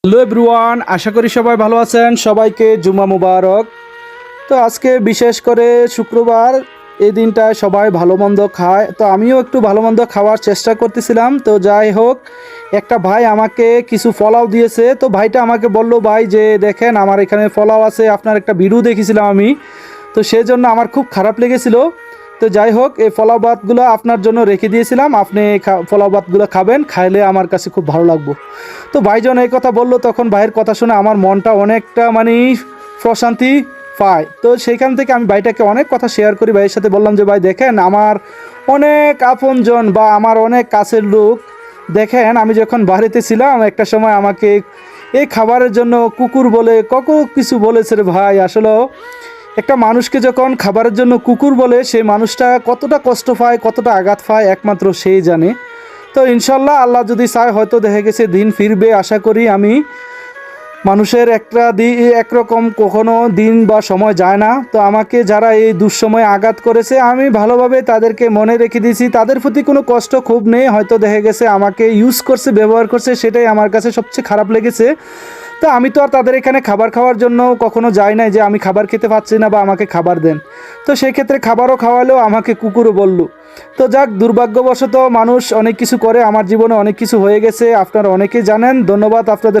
Hello everyone, আশা করি সবাই ভালো আছেন। সবাইকে জুমা মুবারক। তো আজকে বিশেষ করে শুক্রবার, এই দিনটায় সবাই ভালো মন্দ খায়, তো আমিও একটু ভালো মন্দ খাওয়ার চেষ্টা করতেছিলাম। তো যাই হোক, একটা ভাই আমাকে কিছু ফলাও দিয়েছে। তো ভাইটা আমাকে বলল, ভাই যে দেখেন আমার এখানে ফলাও আছে, আপনার একটা ভিডিও দেখেছিলাম আমি, তো সেই জন্য আমার খুব খারাপ লেগেছিল। তো যাই হোক, এই ফলাও ভাতগুলো আপনার জন্য রেখে দিয়েছিলাম, আপনি ফলাও ভাতগুলো খাবেন, খাইলে আমার কাছে খুব ভালো লাগবে। তো ভাইজন এই কথা বললো, তখন ভাইয়ের কথা শুনে আমার মনটা অনেকটা মানে প্রশান্তি পায়। তো সেইখান থেকে আমি ভাইটাকে অনেক কথা শেয়ার করি, ভাইয়ের সাথে বললাম যে ভাই দেখেন আমার অনেক আপনজন বা আমার অনেক কাছের লোক, দেখেন আমি যখন বাড়িতে ছিলাম একটা সময় আমাকে এই খাবারের জন্য কুকুর বলে কত কিছু বলেছে রে ভাই। আসলে একটা মানুষকে যখন খাবারের জন্য কুকুর বলে, সেই মানুষটা কতটা কষ্ট পায়, কতটা আঘাত পায়, একমাত্র সেই জানে। তো ইনশাল্লাহ আল্লাহ যদি চায় হয়তো দেখা গেছে দিন ফিরবে, আশা করি আমি। মানুষের একটা একরকম কখনো দিন বা সময় যায় না। তো আমাকে যারা এই দুঃসময়ে আঘাত করেছে, আমি ভালোভাবে তাদেরকে মনে রেখে দিয়েছি, তাদের প্রতি কোনো কষ্ট খুব নেই। হয়তো দেখা গেছে আমাকে ইউজ করছে, ব্যবহার করছে, সেটাই আমার কাছে সবচেয়ে খারাপ লেগেছে। তো আমি তো আর তাদের এখানে খাবার খাওয়ার জন্য কখনো যাই নাই যে আমি খাবার খেতে পাচ্ছি না বা আমাকে খাবার দেন। তো সেক্ষেত্রে খাবারও খাওয়ালেও আমাকে কুকুরও বললো। তো যাক, দুর্ভাগ্যবশত মানুষ অনেক কিছু করে, আমার জীবনে অনেক কিছু হয়ে গেছে, আপনারা অনেকেই জানেন। ধন্যবাদ আপনাদের।